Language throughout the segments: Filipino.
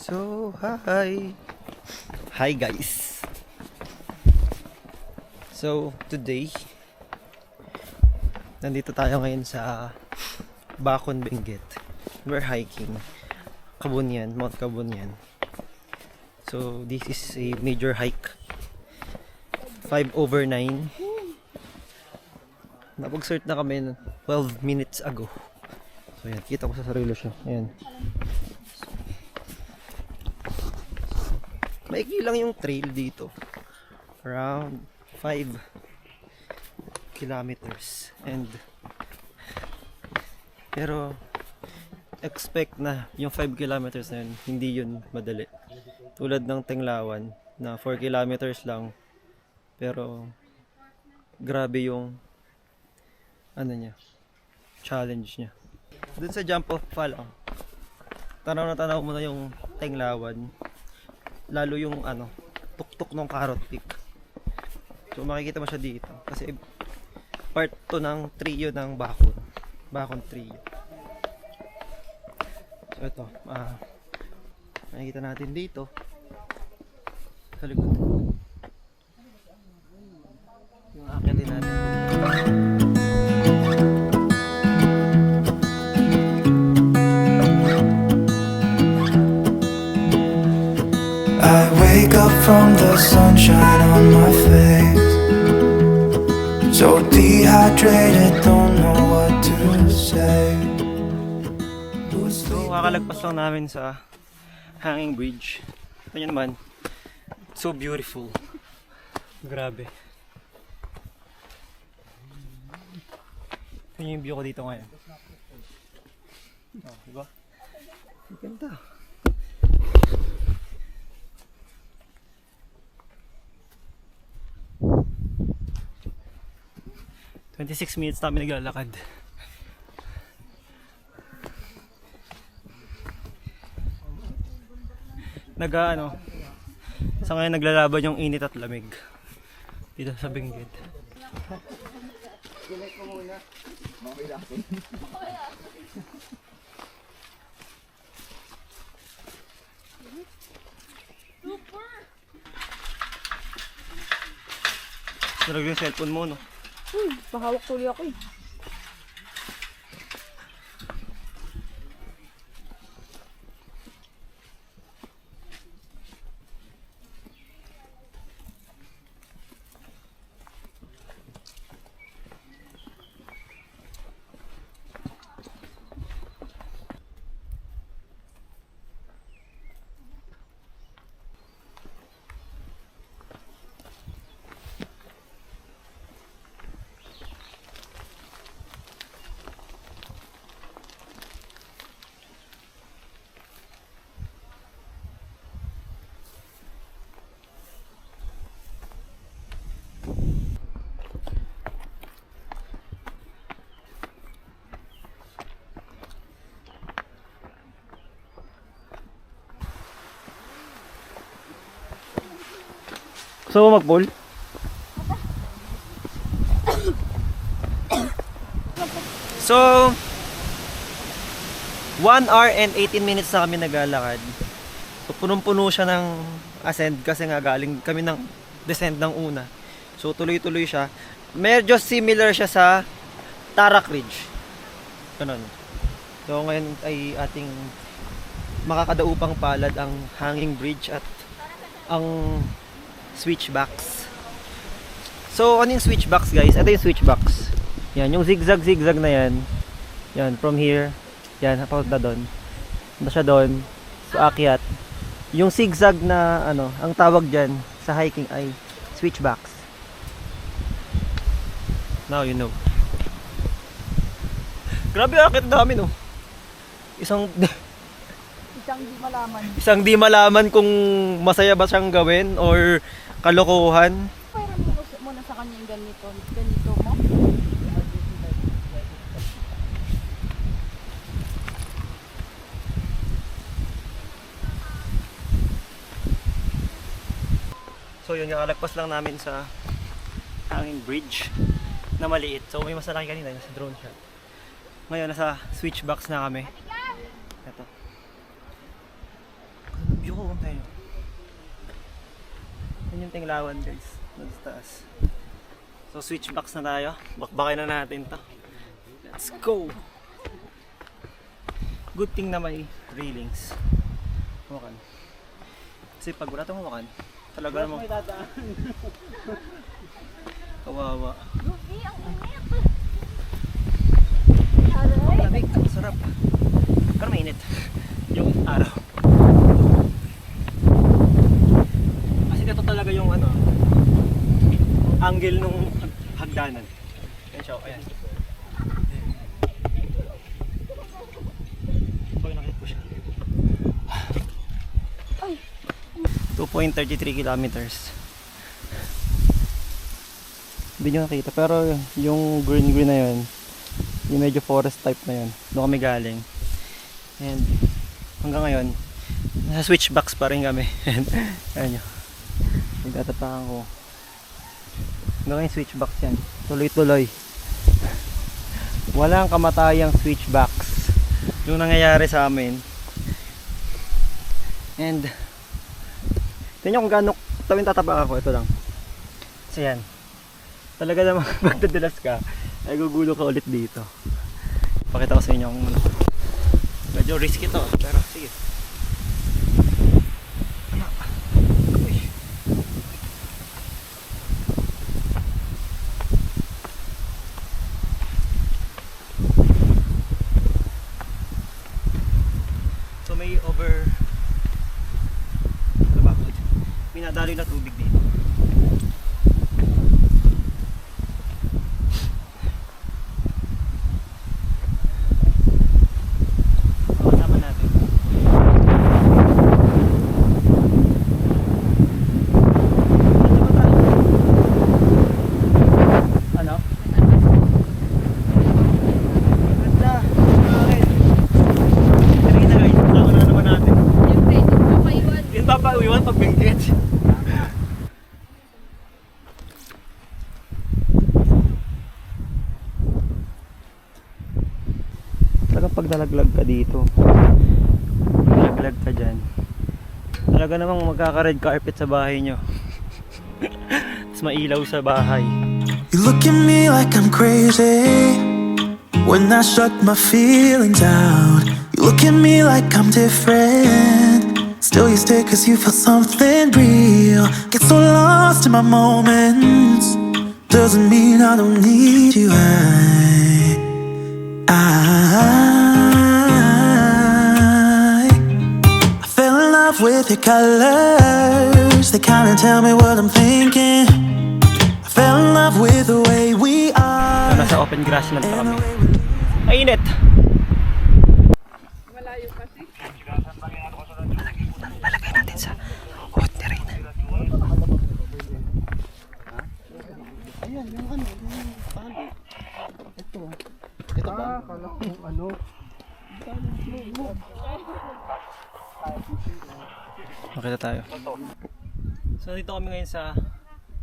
So, hi! Hi guys! So, today, nandito tayo ngayon sa Bacon, Benguet. We're hiking. Kabunyan, Mount Kabunyan. So, this is a major hike. 5/9. Napag-start na kami 12 minutes ago. So, yan. Kita ko sa sarili siya. Ayan. Maiksi lang yung trail dito. Around 5 kilometers. Pero expect na yung 5 kilometers na yun, hindi yun madali. Tulad ng Tenglawan na 4 kilometers lang. Pero grabe yung challenge niya. Dun sa jump off pa lang, tanaw na tanaw mo na yung Tenglawan. Lalo yung tuktok ng Carrot Peak. So makikita mo siya dito kasi part 2 ng trio ng Bacon trio. So ito, makikita natin dito sa likod yung akin din natin. I wake up from the sunshine on my face, so dehydrated, don't know what to say. So kakalagpas lang namin sa hanging bridge. Ito nyo naman, so beautiful. Grabe. Ito yung view ko dito ngayon. Oh, diba? Ganda. "26 minutes namin naglalakad. Sa ngayon naglalaban yung init at lamig dito sa Benguet. Sarag yung cellphone mo, no? Pahawak tuloy ako eh. Gusto mo mag-pool? So 1 hour and 18 minutes na kami naglalakad. So punong-puno siya ng ascend kasi nga galing kami ng descent ng una. So tuloy-tuloy siya. Medyo similar siya sa Tarak Ridge. Ganun. So ngayon ay ating makakadaupang palad ang hanging bridge at ang switchbacks. So ano yung switchbacks, guys? Ito yung switchbacks. Yan, yung zigzag na yan. Yan, from here. Yan, papunta doon. Punta siya doon. So akyat. Yung zigzag na ang tawag dyan sa hiking ay switchbacks. Now you know. Grabe, akit dami, no? Isang di malaman kung masaya ba siyang gawin or kalokohan. Pairan mo muna sa kanya yung ganito mo. So yun, nakalagpas lang namin sa hanging bridge na maliit. So may mas malaki kanina, nasa drone shot. Ngayon nasa switchbacks na kami. Ito. view ko tayo. Yan yung tinglawan guys. Nasa taas. So switch box na tayo. Bakbakin na natin to. Let's go! Good thing na may railings. Hawakan. Kasi pag wala itong hawakan, talaga namang kawawa. Ang lamig, ang sarap. Pero mainit yung araw. Kasi dito talaga yung ano, angle nung hagdanan. Yan siya, ayan. Pag nakita ko siya. 2.33 kilometers. Hindi nyo nakita, pero yung green na yun, yung medyo forest type na yun, doon kami galing. And hanggang ngayon, nasa switch box pa rin kami. Ayan nyo, nagtatapakan ko. Hanggang ngayon switch box yan, tuloy-tuloy. Walang kamatayang switch box yung nangyayari sa amin. And tingnan nyo kung gaano tawin tatapak ako, ito lang. So yan, talaga namang magdadalas ka ay gugulo ka ulit dito. Pakita ko sa inyo kung medyo risky to, pero sige. Uy. So may minadali na tubig dito. Kasama natin. Ano? Ganda. Bakit? Tara na guys, kasama na naman natin. Yung papaiwan pag bingkit. Talagang pag nalaglag ka dito, nalaglag ka dyan, talaga namang magkaka-red carpet sa bahay nyo. Tapos mailaw sa bahay. You look at me like I'm crazy when I shut my feelings out. You look at me like I'm different, still you stay cause you feel something real. Get so lost in my moments, doesn't mean I don't need you. I fell in love with your colors, they kinda tell me what I'm thinking. I fell in love with the way we are. Nasa open grassland pa kami. Ay, init! Malayo kasi. Lalagay natin sa hot terrain. Ayan, yung ano, yung tali. Ito. Ito ba? Kala ko ano. Makita tayo. So dito kami ngayon sa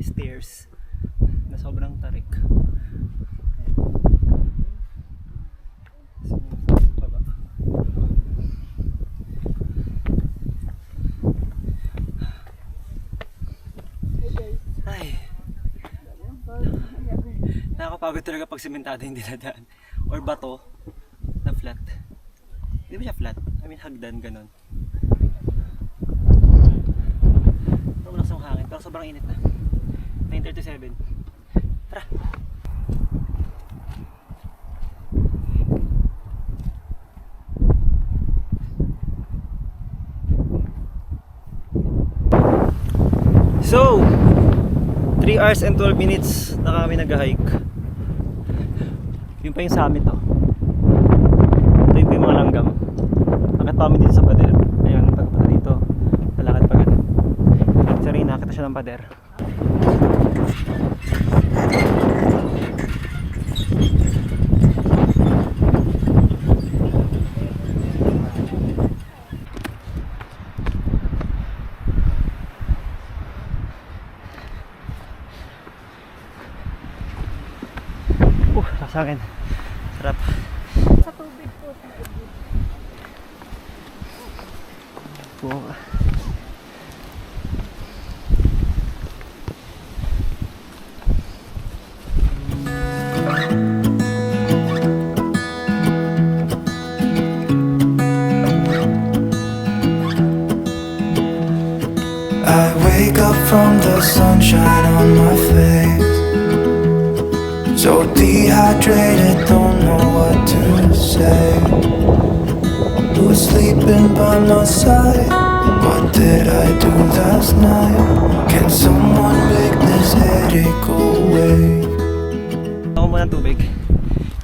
stairs na sobrang tarik. So, baba. Ay. Nakakapagod talaga pag sementado yung dinadaan. Or bato na flat. Hindi ba siya flat? I mean hagdan, ganon. Pero malakas ang hangin, pero sobrang init na. 9:37. Tara! So, 3 hours and 12 minutes na kami nag-hike. Yun pa yung summit, oh. Ito yung pa yung mga langgam. Akit pa kami dito sa pader. Ayun, pagpunta dito, talakad pa ganun. Sorry, nakita siya ng pader. Sa akin. Sarap. Sa tubig po. Buka. Dehydrated, don't know what to say. You were sleeping by my side. What did I do last night? Can someone make this headache go away? Ako muna ng tubig.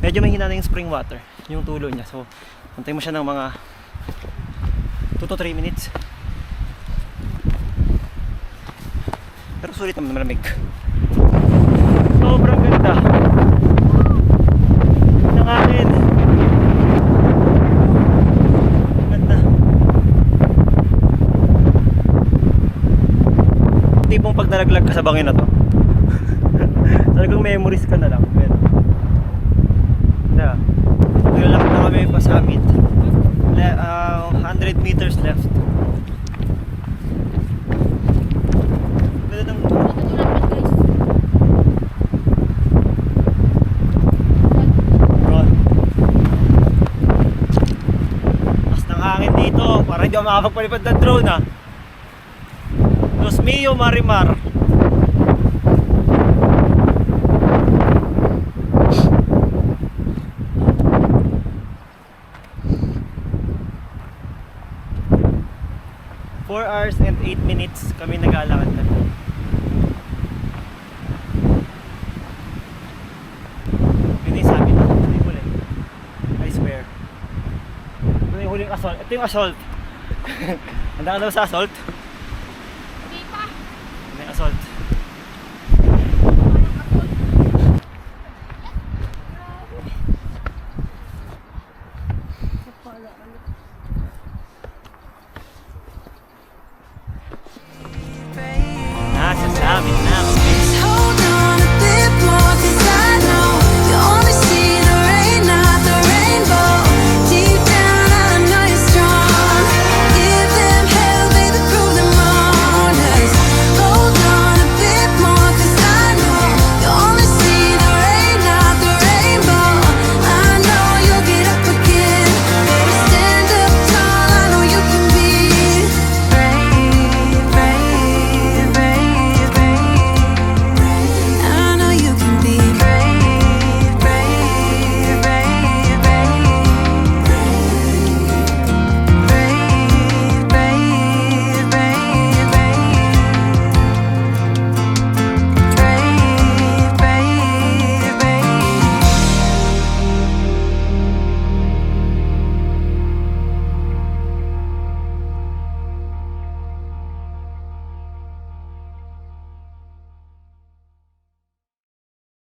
Medyo mahina na yung spring water, yung tulo niya. So, antay mo siya ng mga 2 to 3 minutes. Pero sulit naman, malamig. Sobrang ganda ng akin. Ganda. Tipong pag nalaglag ka sa bangin na to, talagang memories ka na lang. Pero, naglalakad na kami pa summit. 100 meters left. Ganda ng Ron. Lakas ng hangin dito. Parang hindi ako makapagpalipad ng drone ah. Los Mio Marimar. Four hours and 8 minutes kami naglalakad na. Yun yung sabi na. Ito yung huli. I swear. Ito yung huling assault. Ito yung assault. Handa ka daw sa assault?